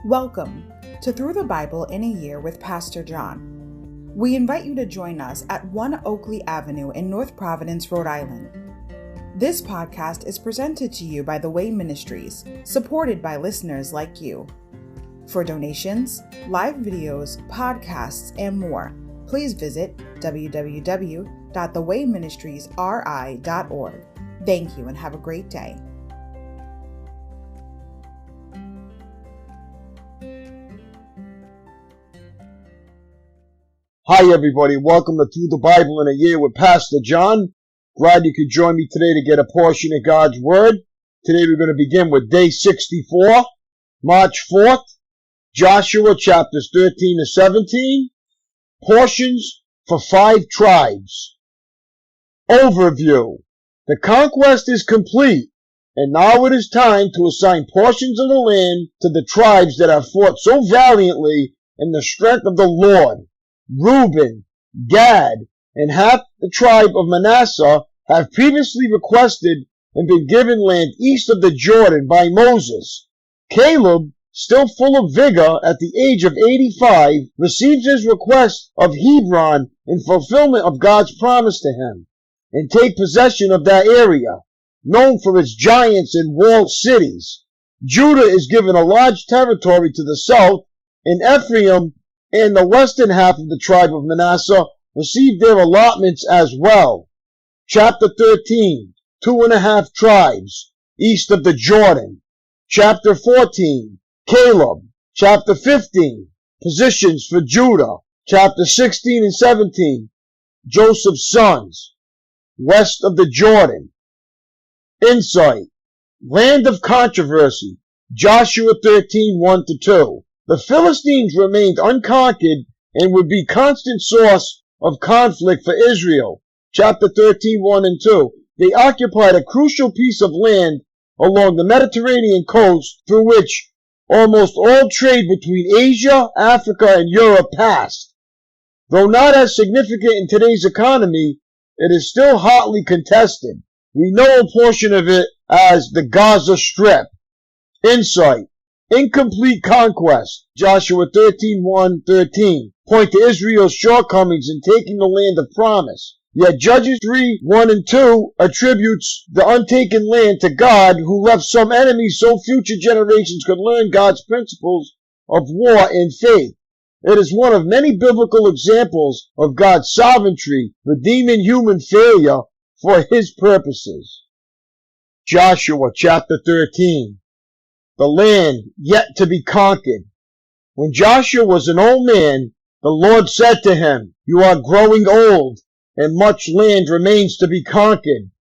Welcome to Through the Bible in a Year with Pastor John. We invite you to join us at 1 Oakleigh Avenue in North Providence, Rhode Island. This podcast is presented to you by The Way Ministries, supported by listeners like you. For donations, live videos, podcasts, and more, please visit www.thewayministriesri.org. Thank you and have a great day. Hi everybody, welcome to Through the Bible in a Year with Pastor John. Glad you could join me today to get a portion of God's Word. Today we're going to begin with day 64, March 4th, Joshua chapters 13 to 17, portions for 5 tribes. Overview. The conquest is complete, and now it is time to assign portions of the land to the tribes that have fought so valiantly in the strength of the Lord. Reuben, Gad, and half the tribe of Manasseh have previously requested and been given land east of the Jordan by Moses. Caleb, still full of vigor at the age of 85, receives his request of Hebron in fulfillment of God's promise to him, and take possession of that area, known for its giants and walled cities. Judah is given a large territory to the south, and Ephraim and the western half of the tribe of Manasseh received their allotments as well. Chapter 13, 2.5 tribes east of the Jordan. Chapter 14, Caleb. Chapter 15, positions for Judah. Chapter 16 and 17, Joseph's sons, west of the Jordan. Insight, land of controversy, Joshua 13, 1-2. The Philistines remained unconquered and would be constant source of conflict for Israel. Chapter 13, 1 and 2. They occupied a crucial piece of land along the Mediterranean coast through which almost all trade between Asia, Africa, and Europe passed. Though not as significant in today's economy, it is still hotly contested. We know a portion of it as the Gaza Strip. Insight. Incomplete conquest, Joshua 13, 1-13, point to Israel's shortcomings in taking the land of promise. Yet Judges 3, 1 and 2 attributes the untaken land to God, who left some enemies so future generations could learn God's principles of war and faith. It is one of many biblical examples of God's sovereignty, redeeming human failure for His purposes. Joshua chapter 13. The land yet to be conquered. When Joshua was an old man, the Lord said to him, "You are growing old, and much land remains to be conquered.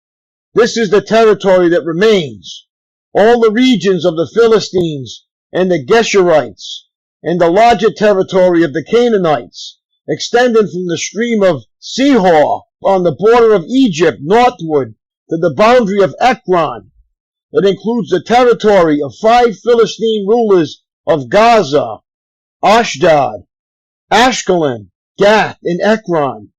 This is the territory that remains: all the regions of the Philistines and the Geshurites, and the larger territory of the Canaanites, extending from the stream of Sihor on the border of Egypt northward to the boundary of Ekron. It includes the territory of 5 Philistine rulers of Gaza, Ashdod, Ashkelon, Gath, and Ekron.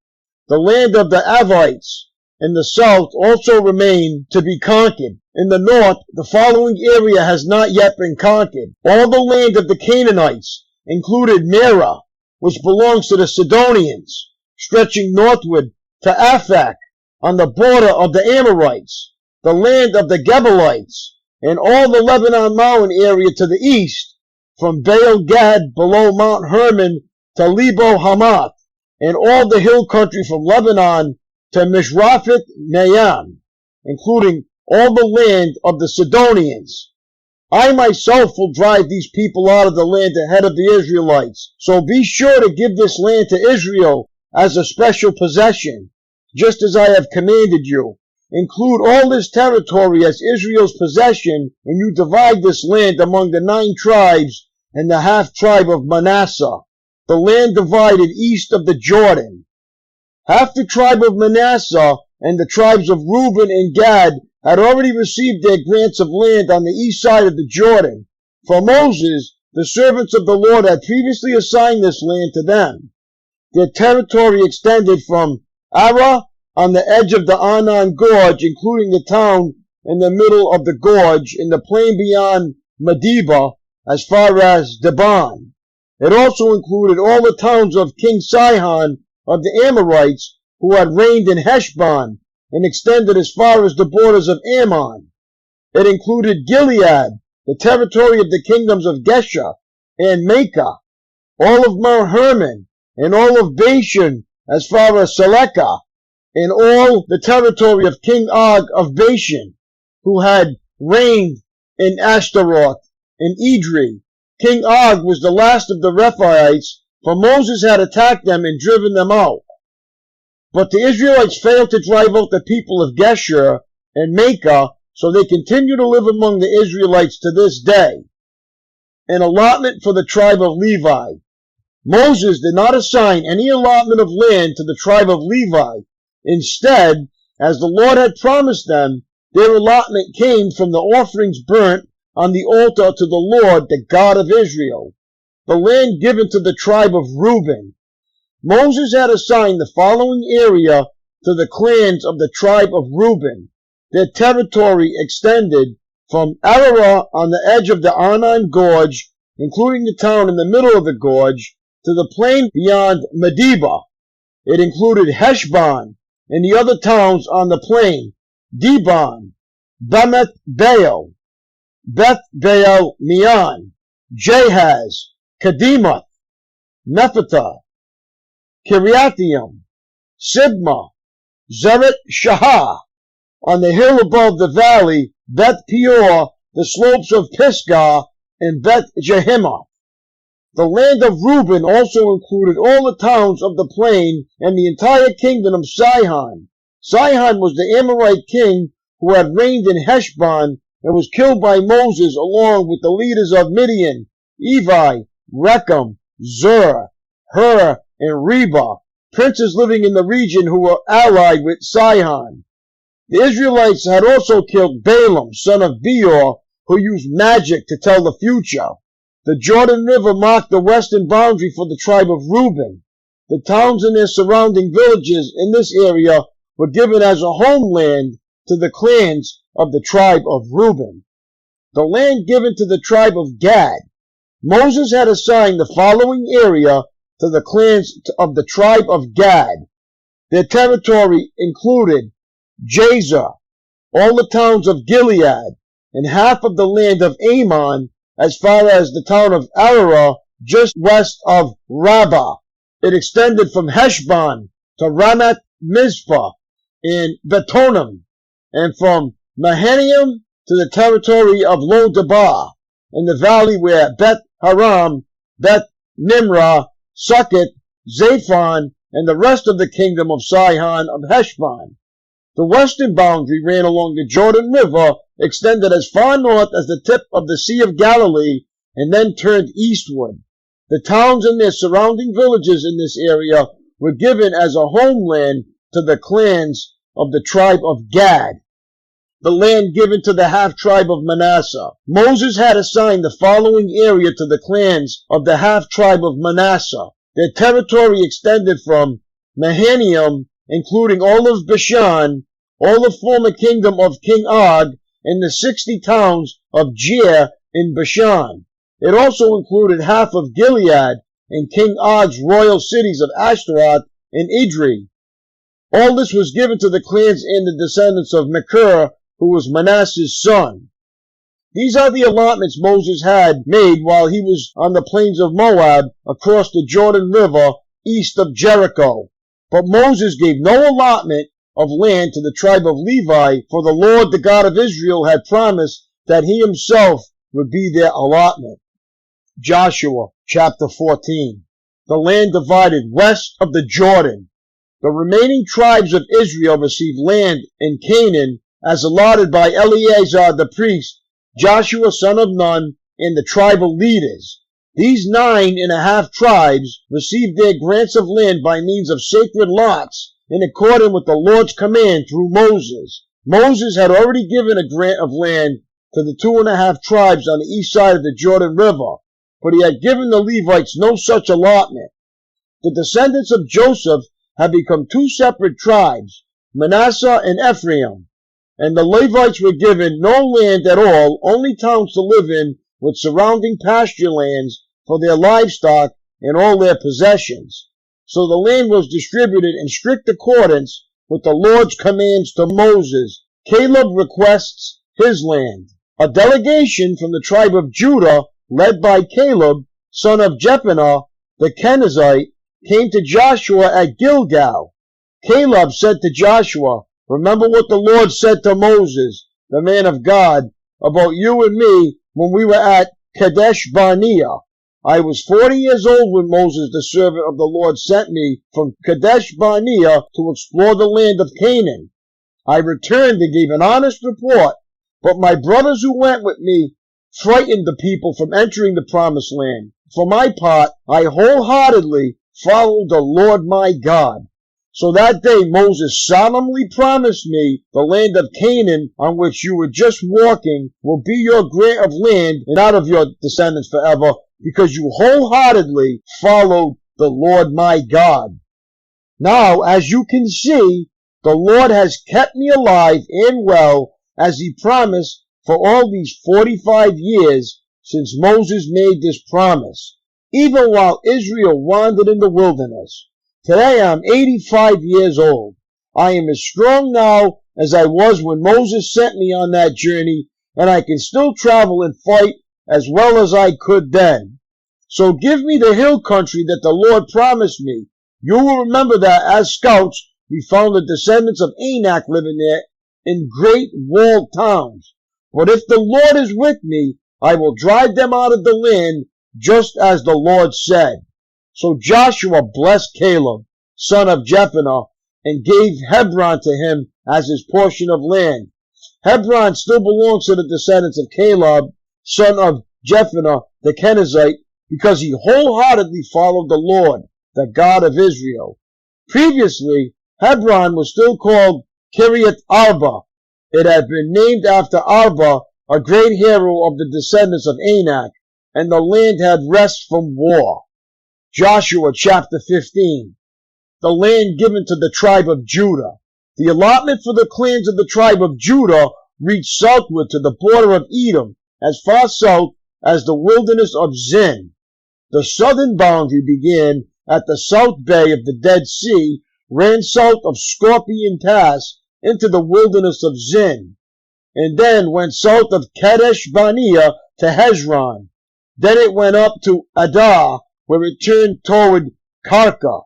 The land of the Avites in the south also remain to be conquered. In the north, the following area has not yet been conquered. All the land of the Canaanites included Merah, which belongs to the Sidonians, stretching northward to Aphek on the border of the Amorites. The land of the Gebalites, and all the Lebanon mountain area to the east, from Baal Gad below Mount Hermon to Lebo Hamath, and all the hill country from Lebanon to Mishrapheth Maim, including all the land of the Sidonians. I myself will drive these people out of the land ahead of the Israelites, so be sure to give this land to Israel as a special possession, just as I have commanded you. Include all this territory as Israel's possession when you divide this land among the 9 tribes and the half-tribe of Manasseh, the land divided east of the Jordan. Half the tribe of Manasseh and the tribes of Reuben and Gad had already received their grants of land on the east side of the Jordan. For Moses, the servants of the Lord had previously assigned this land to them. Their territory extended from Arah on the edge of the Arnon Gorge, including the town in the middle of the gorge, in the plain beyond Medeba, as far as Dibon. It also included all the towns of King Sihon of the Amorites, who had reigned in Heshbon, and extended as far as the borders of Ammon. It included Gilead, the territory of the kingdoms of Gesher and Maacah, all of Mount Hermon, and all of Bashan as far as Selekah, and all the territory of King Og of Bashan, who had reigned in Ashtaroth and Edrei. King Og was the last of the Rephaites, for Moses had attacked them and driven them out. But the Israelites failed to drive out the people of Gesher and Maacah, so they continue to live among the Israelites to this day. An allotment for the tribe of Levi. Moses did not assign any allotment of land to the tribe of Levi. Instead, as the Lord had promised them, their allotment came from the offerings burnt on the altar to the Lord, the God of Israel. The land given to the tribe of Reuben. Moses had assigned the following area to the clans of the tribe of Reuben. Their territory extended from Ararah on the edge of the Arnon Gorge, including the town in the middle of the gorge, to the plain beyond Medeba. It included Heshbon and the other towns on the plain, Dibon, Bameth Baal, Beth Baal Meon, Jahaz, Kedemoth, Mephathah, Kiriathaim, Sibmah, Zeret Shahah, on the hill above the valley, Beth Peor, the slopes of Pisgah, and Beth Jehimoth. The land of Reuben also included all the towns of the plain and the entire kingdom of Sihon. Sihon was the Amorite king who had reigned in Heshbon and was killed by Moses along with the leaders of Midian, Evi, Rechem, Zur, Hur, and Reba, princes living in the region who were allied with Sihon. The Israelites had also killed Balaam, son of Beor, who used magic to tell the future. The Jordan River marked the western boundary for the tribe of Reuben. The towns and their surrounding villages in this area were given as a homeland to the clans of the tribe of Reuben. The land given to the tribe of Gad. Moses had assigned the following area to the clans of the tribe of Gad. Their territory included Jazer, all the towns of Gilead, and half of the land of Ammon, as far as the town of Ararah, just west of Rabbah. It extended from Heshbon to Ramath Mizpah in Betonim, and from Mahanaim to the territory of Lo-Debar, in the valley where Beth Haram, Beth Nimrah, Sukkot, Zaphon, and the rest of the kingdom of Sihon of Heshbon. The western boundary ran along the Jordan River, extended as far north as the tip of the Sea of Galilee, and then turned eastward. The towns and their surrounding villages in this area were given as a homeland to the clans of the tribe of Gad. The land given to the half-tribe of Manasseh. Moses had assigned the following area to the clans of the half-tribe of Manasseh. Their territory extended from Mahanaim, including all of Bashan, all the former kingdom of King Og, and the 60 towns of Jair in Bashan. It also included half of Gilead and King Og's royal cities of Ashtaroth and Edrei. All this was given to the clans and the descendants of Machir, who was Manasseh's son. These are the allotments Moses had made while he was on the plains of Moab across the Jordan River east of Jericho. But Moses gave no allotment of land to the tribe of Levi, for the Lord, the God of Israel, had promised that he himself would be their allotment. Joshua chapter 14. The land divided west of the Jordan. The remaining tribes of Israel received land in Canaan as allotted by Eleazar the priest, Joshua son of Nun, and the tribal leaders. These 9.5 tribes received their grants of land by means of sacred lots, in accordance with the Lord's command through Moses. Moses had already given a grant of land to the 2.5 tribes on the east side of the Jordan River, but he had given the Levites no such allotment. The descendants of Joseph had become 2 separate tribes, Manasseh and Ephraim, and the Levites were given no land at all, only towns to live in with surrounding pasture lands for their livestock and all their possessions. So the land was distributed in strict accordance with the Lord's commands to Moses. Caleb requests his land. A delegation from the tribe of Judah, led by Caleb, son of Jephunneh, the Kenizzite, came to Joshua at Gilgal. Caleb said to Joshua, "Remember what the Lord said to Moses, the man of God, about you and me when we were at Kadesh Barnea. I was 40 years old when Moses, the servant of the Lord, sent me from Kadesh Barnea to explore the land of Canaan. I returned and gave an honest report, but my brothers who went with me frightened the people from entering the promised land. For my part, I wholeheartedly followed the Lord my God. So that day Moses solemnly promised me the land of Canaan on which you were just walking will be your grant of land and out of your descendants forever, because you wholeheartedly followed the Lord my God. Now, as you can see, the Lord has kept me alive and well, as he promised, for all these 45 years since Moses made this promise, even while Israel wandered in the wilderness. Today I'm 85 years old. I am as strong now as I was when Moses sent me on that journey, and I can still travel and fight as well as I could then. So give me the hill country that the Lord promised me. You will remember that as scouts, we found the descendants of Anak living there in great walled towns. But if the Lord is with me, I will drive them out of the land, just as the Lord said." So Joshua blessed Caleb, son of Jephunneh, and gave Hebron to him as his portion of land. Hebron still belongs to the descendants of Caleb, son of Jephunneh, the Kenizzite, because he wholeheartedly followed the Lord, the God of Israel. Previously, Hebron was still called Kiriath Arba. It had been named after Arba, a great hero of the descendants of Anak, and the land had rest from war. Joshua chapter 15. The land given to the tribe of Judah. The allotment for the clans of the tribe of Judah reached southward to the border of Edom, as far south as the wilderness of Zin. The southern boundary began at the south bay of the Dead Sea, ran south of Scorpion Pass into the wilderness of Zin, and then went south of Kadesh Barnea to Hezron. Then it went up to Adar, where it turned toward Karka.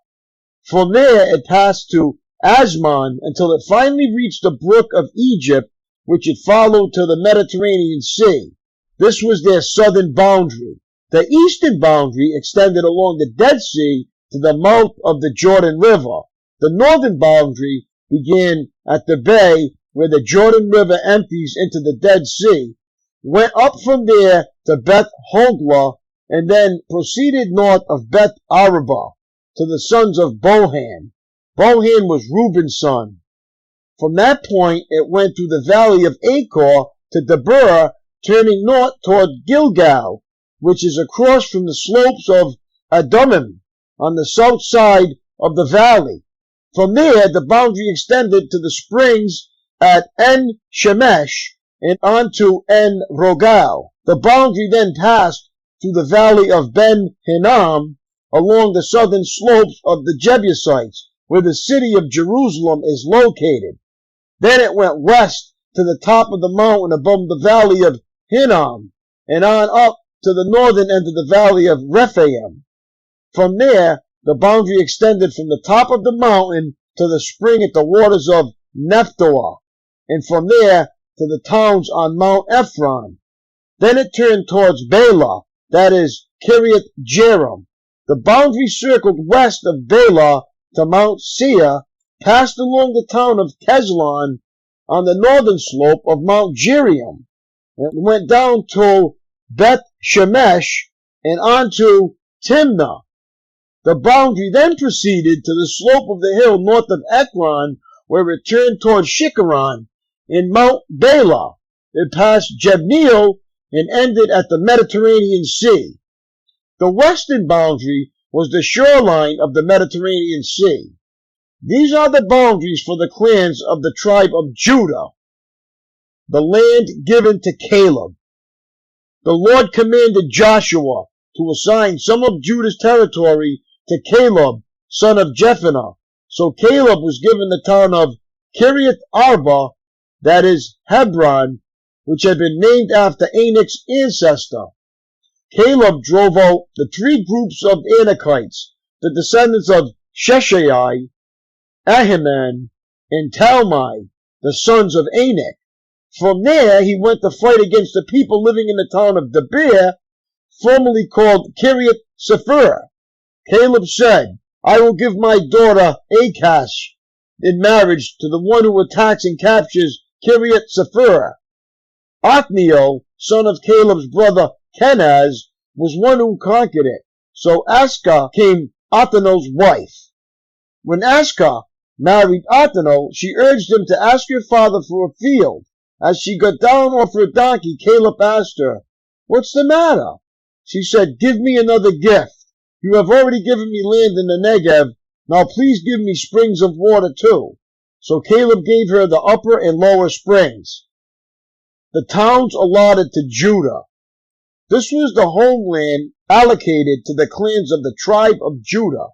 From there it passed to Asmon until it finally reached the brook of Egypt, which it followed to the Mediterranean Sea. This was their southern boundary. The eastern boundary extended along the Dead Sea to the mouth of the Jordan River. The northern boundary began at the bay where the Jordan River empties into the Dead Sea, went up from there to Beth Hoglah, and then proceeded north of Beth Arabah to the sons of Bohan. Bohan was Reuben's son. From that point it went through the valley of Achor to Deborah, turning north toward Gilgal, which is across from the slopes of Adumim on the south side of the valley. From there the boundary extended to the springs at En Shemesh and on to En Rogal. The boundary then passed through the valley of Ben Hinnom along the southern slopes of the Jebusites, where the city of Jerusalem is located. Then it went west to the top of the mountain above the valley of Hinnom and on up to the northern end of the valley of Rephaim. From there, the boundary extended from the top of the mountain to the spring at the waters of Nephtoah, and from there to the towns on Mount Ephron. Then it turned towards Bela, that is, Kiriath Jearim. The boundary circled west of Bela to Mount Seir, passed along the town of Keslon on the northern slope of Mount Jearim, and went down to Beth Shemesh and on to Timnah. The boundary then proceeded to the slope of the hill north of Ekron, where it turned toward Shikharon in Mount Bela. It passed Jebneel and ended at the Mediterranean Sea. The western boundary was the shoreline of the Mediterranean Sea. These are the boundaries for the clans of the tribe of Judah. The land given to Caleb. the Lord commanded Joshua to assign some of Judah's territory to Caleb, son of Jephunneh. So Caleb was given the town of Kiriath Arba, that is Hebron, which had been named after Anak's ancestor. Caleb drove out the three groups of Anakites, the descendants of Sheshai, Ahiman, and Talmai, the sons of Anak. From there, he went to fight against the people living in the town of Debir, formerly called Kiriath Sephir. Caleb said, I will give my daughter Akash in marriage to the one who attacks and captures Kiriath Sephir. Othniel, son of Caleb's brother Kenaz, was one who conquered it. So Aska became Othniel's wife. When Aska married Othniel, she urged him to ask her father for a field. As she got down off her donkey, Caleb asked her, What's the matter? She said, Give me another gift. You have already given me land in the Negev. Now please give me springs of water too. So Caleb gave her the upper and lower springs. The towns allotted to Judah. This was the homeland allocated to the clans of the tribe of Judah.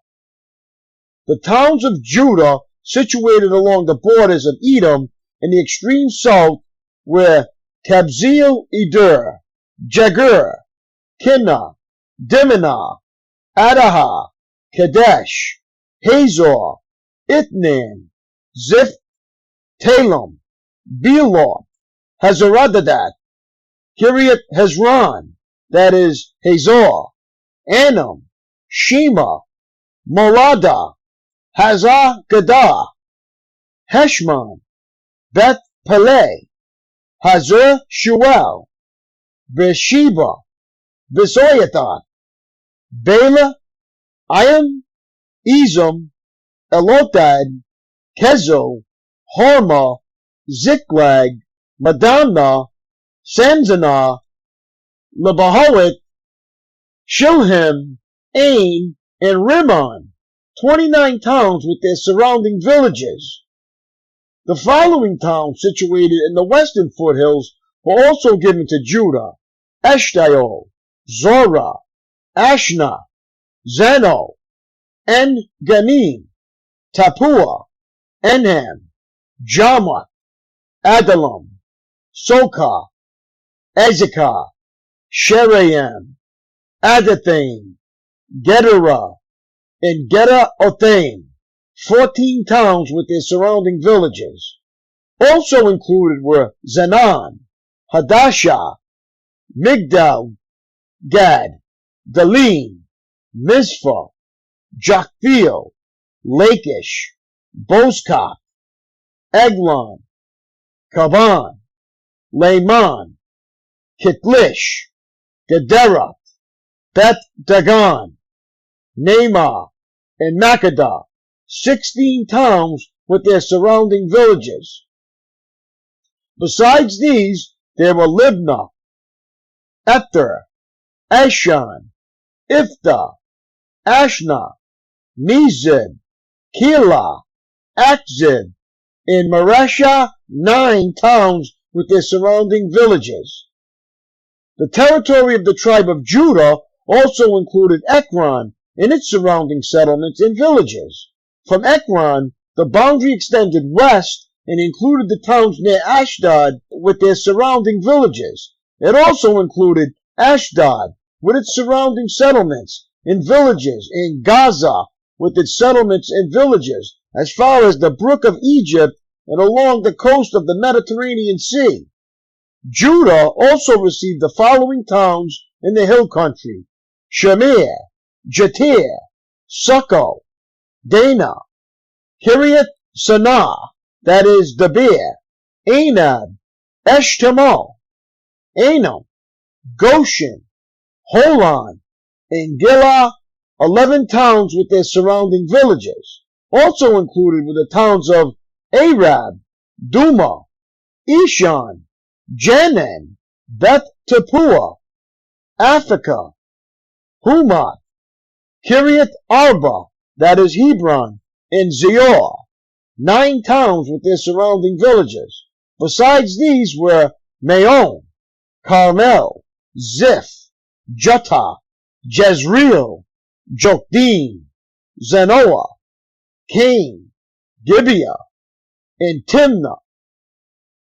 The towns of Judah, situated along the borders of Edom in the extreme south, were Kabzeel Eder, Jagur, Kinnah, Dimonah, Adahah, Kadesh, Hazor, Itnan, Ziph, Talem, Bealoth, Hazaradadath, Kiriath Hezron, that is Hazor, Anam, Shema, Molada, Hazar Gadah, Heshmon, Beth Peleh, Hazar Shuel, Beersheba, Besoyathath, Bela, Ayam, Ezem, Elotad, Kezo, Hormah, Ziklag, Madamna, Sanzanah, Lebahoth, Shilhim, Ain, and Rimmon, 29 towns with their surrounding villages. The following towns situated in the western foothills were also given to Judah: Eshtaol, Zorah, Ashna, Zeno, En-Ganim, Tapua, Enham, Jarmuth, Adullam, Sokah, Ezekah, Sheraim, Adathaim, Gedera, and Gederothaim, 14 towns with their surrounding villages. Also included were Zenan, Hadashah, Migdal, Gad, Galim, Mizpah, Joktheel, Lachish, Bozkath, Eglon, Kaban, Laman, Kitlish, Gederath, Beth Dagon, Namah, and Makkedah, 16 towns with their surrounding villages. Besides these, there were Libnah, Ether, Ashan, Iftah, Ashna, Mizib, Keilah, Akzib, and Mareshah, 9 towns with their surrounding villages. The territory of the tribe of Judah also included Ekron and its surrounding settlements and villages. From Ekron, the boundary extended west and included the towns near Ashdod with their surrounding villages. It also included Ashdod with its surrounding settlements and villages, and Gaza with its settlements and villages as far as the brook of Egypt and along the coast of the Mediterranean Sea. Judah also received the following towns in the hill country: Shamir, Jatir, Succo, Dana, Kiriath Sanah, that is Debir, Anab, Eshtamal, Anam, Goshen, Holon, and Gilah, 11 towns with their surrounding villages. Also included were the towns of Arab, Duma, Eshan, Janan, Beth Tapua, Africa, Humath, Kiriath Arba, that is Hebron, and Zior, 9 towns with their surrounding villages. Besides these were Maon, Carmel, Ziph, Juttah, Jezreel, Jokdeam, Zanoah, Cain, Gibeah, and Timnah,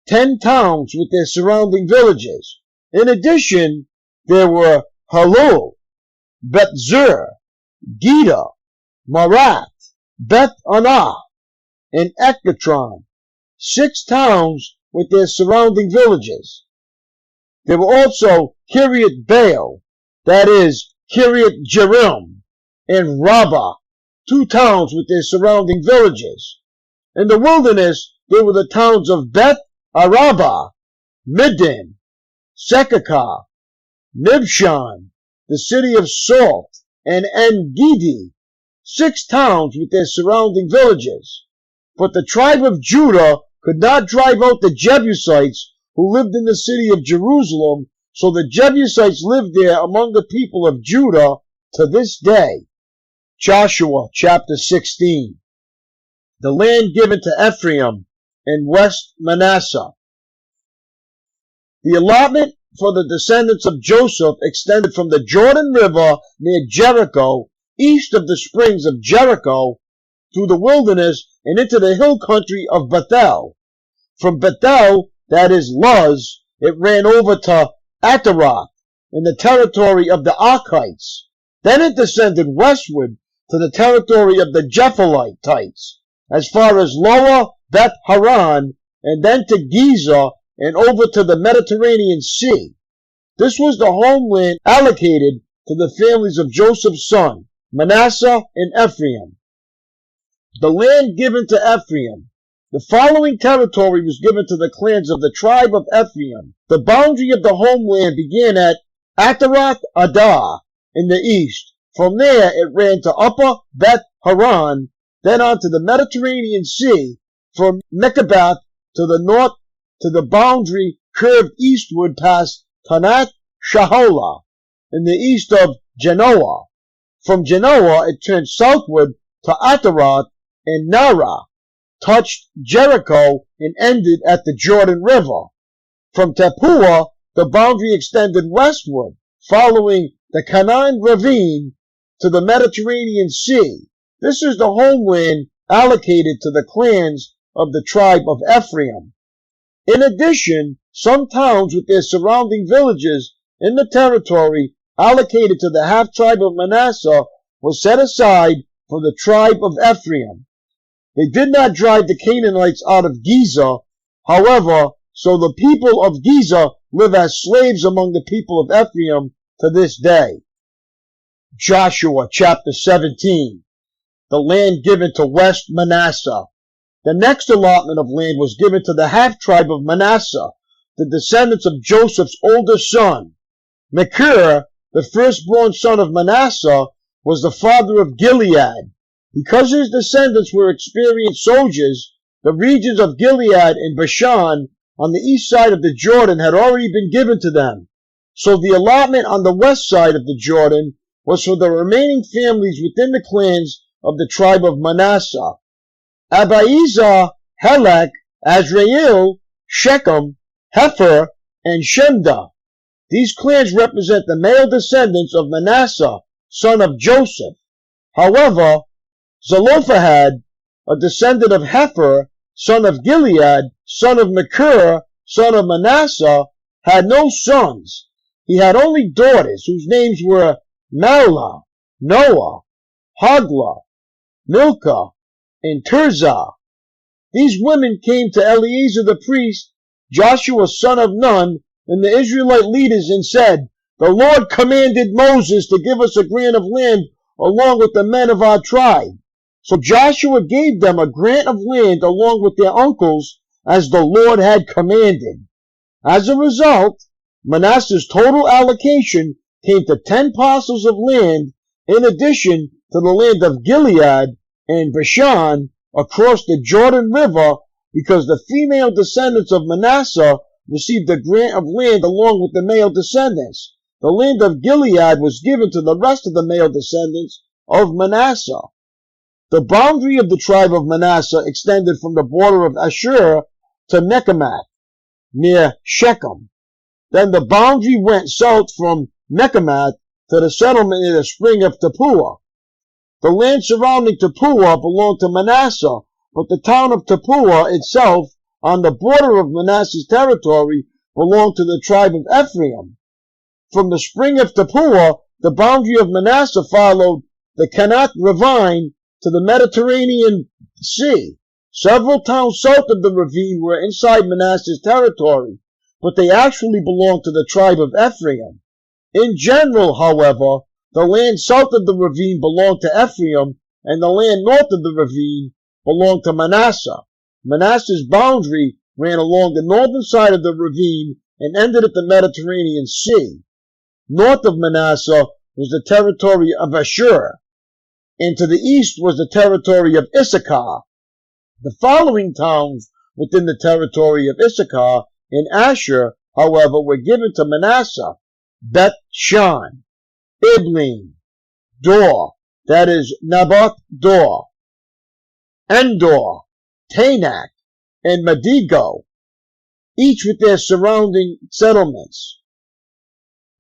10 towns with their surrounding villages. In addition, there were Halul, Beth-zur, Geda, Marath, Beth-anah, and Ekbatron, 6 towns with their surrounding villages. There were also Kiryat Baal, that is, Kiryat Jearim, and Rabbah, 2 towns with their surrounding villages. In the wilderness, there were the towns of Beth Arabah, Middin, Sekakah, Nibshan, the city of Salt, and En-Gedi, 6 towns with their surrounding villages. But the tribe of Judah could not drive out the Jebusites who lived in the city of Jerusalem, so the Jebusites lived there among the people of Judah to this day. Joshua chapter 16. The land given to Ephraim and West Manasseh. The allotment for the descendants of Joseph extended from the Jordan River near Jericho, east of the springs of Jericho, through the wilderness and into the hill country of Bethel. From Bethel, that is Luz, it ran over to Ataroth in the territory of the Archites. Then it descended westward to the territory of the Jephthalites, as far as Lower Beth Haran, and then to Giza, and over to the Mediterranean Sea. This was the homeland allocated to the families of Joseph's son, Manasseh and Ephraim. The land given to Ephraim. The following territory was given to the clans of the tribe of Ephraim. The boundary of the homeland began at Ataroth Adah in the east. From there it ran to Upper Beth Haran, then on to the Mediterranean Sea. From Mekhabath to the north to the boundary curved eastward past Tanat Shahola in the east of Genoa. From Genoa it turned southward to Ataroth and Nara, touched Jericho, and ended at the Jordan River. From Tappuah the boundary extended westward, following the Canaan Ravine to the Mediterranean Sea. This is the homeland allocated to the clans of the tribe of Ephraim. In addition, some towns with their surrounding villages in the territory allocated to the half-tribe of Manasseh were set aside for the tribe of Ephraim. They did not drive the Canaanites out of Giza, however, so the people of Giza live as slaves among the people of Ephraim to this day. Joshua chapter 17. The land given to West Manasseh. The next allotment of land was given to the half-tribe of Manasseh, the descendants of Joseph's oldest son. Machir, the firstborn son of Manasseh, was the father of Gilead. Because his descendants were experienced soldiers, the regions of Gilead and Bashan on the east side of the Jordan had already been given to them. So the allotment on the west side of the Jordan was for the remaining families within the clans of the tribe of Manasseh. Abiezer, Helek, Azrael, Shechem, Hefer, and Shemda. These clans represent the male descendants of Manasseh, son of Joseph. However, Zelophehad, a descendant of Hefer, son of Gilead, son of Machir, son of Manasseh, had no sons. He had only daughters whose names were Mahlah, Noah, Hoglah, Milcah, and Tirzah. These women came to Eleazar the priest, Joshua son of Nun, and the Israelite leaders and said, "The Lord commanded Moses to give us a grant of land along with the men of our tribe." So Joshua gave them a grant of land along with their uncles as the Lord had commanded. As a result, Manasseh's total allocation came to 10 parcels of land in addition to the land of Gilead and Bashan across the Jordan River, because the female descendants of Manasseh received a grant of land along with the male descendants. The land of Gilead was given to the rest of the male descendants of Manasseh. The boundary of the tribe of Manasseh extended from the border of Asher to Mechamath, near Shechem. Then the boundary went south from Mechamath to the settlement near the spring of Tappuah. The land surrounding Tappuah belonged to Manasseh, but the town of Tappuah itself, on the border of Manasseh's territory, belonged to the tribe of Ephraim. From the spring of Tappuah, the boundary of Manasseh followed the Kanat ravine to the Mediterranean Sea. Several towns south of the ravine were inside Manasseh's territory, but they actually belonged to the tribe of Ephraim. In general, however, the land south of the ravine belonged to Ephraim, and the land north of the ravine belonged to Manasseh. Manasseh's boundary ran along the northern side of the ravine and ended at the Mediterranean Sea. North of Manasseh was the territory of Ashur, and to the east was the territory of Issachar. The following towns within the territory of Issachar and Asher, however, were given to Manasseh: Beth Shan, Iblim, Dor, that is Naboth Dor, Endor, Tanak, and Medigo, each with their surrounding settlements.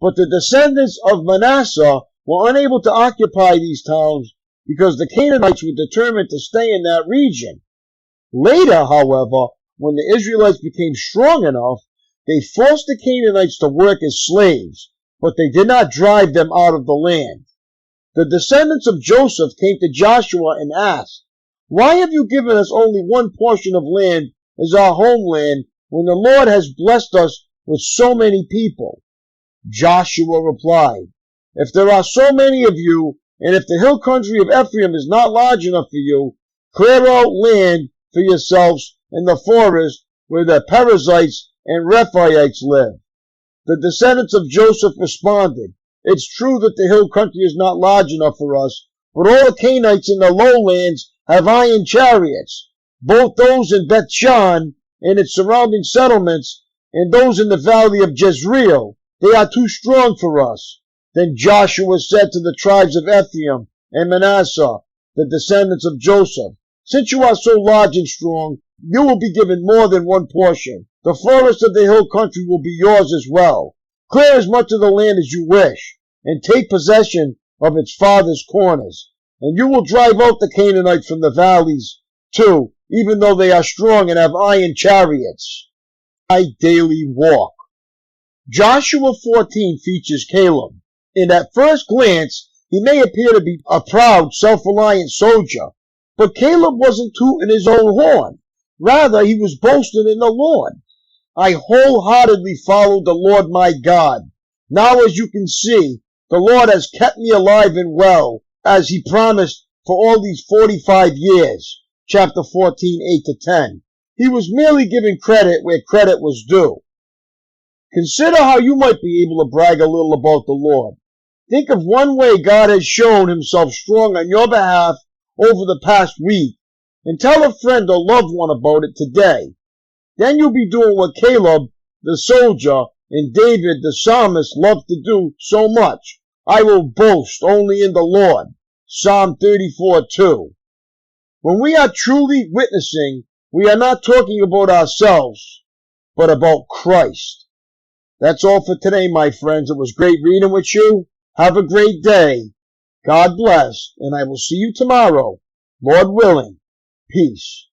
But the descendants of Manasseh were unable to occupy these towns because the Canaanites were determined to stay in that region. Later, however, when the Israelites became strong enough, they forced the Canaanites to work as slaves, but they did not drive them out of the land. The descendants of Joseph came to Joshua and asked, "Why have you given us only one portion of land as our homeland when the Lord has blessed us with so many people?" Joshua replied, "If there are so many of you, and if the hill country of Ephraim is not large enough for you, clear out land for yourselves in the forest where the Perizzites and Rephaites live." The descendants of Joseph responded, "It's true that the hill country is not large enough for us, but all the Canaanites in the lowlands have iron chariots, both those in Beth Shan and its surrounding settlements, and those in the valley of Jezreel. They are too strong for us." Then Joshua said to the tribes of Ephraim and Manasseh, the descendants of Joseph, "Since you are so large and strong, you will be given more than one portion. The forest of the hill country will be yours as well. Clear as much of the land as you wish, and take possession of its farthest corners. And you will drive out the Canaanites from the valleys, too, even though they are strong and have iron chariots." My daily walk. Joshua 14 features Caleb, and at first glance, he may appear to be a proud, self-reliant soldier, but Caleb wasn't tooting his own horn. Rather, he was boasting in the Lord. "I wholeheartedly followed the Lord my God. Now, as you can see, the Lord has kept me alive and well, as he promised for all these 45 years. Chapter 14, 8-10. He was merely giving credit where credit was due. Consider how you might be able to brag a little about the Lord. Think of one way God has shown himself strong on your behalf over the past week, and tell a friend or loved one about it today. Then you'll be doing what Caleb, the soldier, and David, the psalmist, loved to do so much. "I will boast only in the Lord." Psalm 34:2. When we are truly witnessing, we are not talking about ourselves, but about Christ. That's all for today, my friends. It was great reading with you. Have a great day. God bless, and I will see you tomorrow, Lord willing. Peace.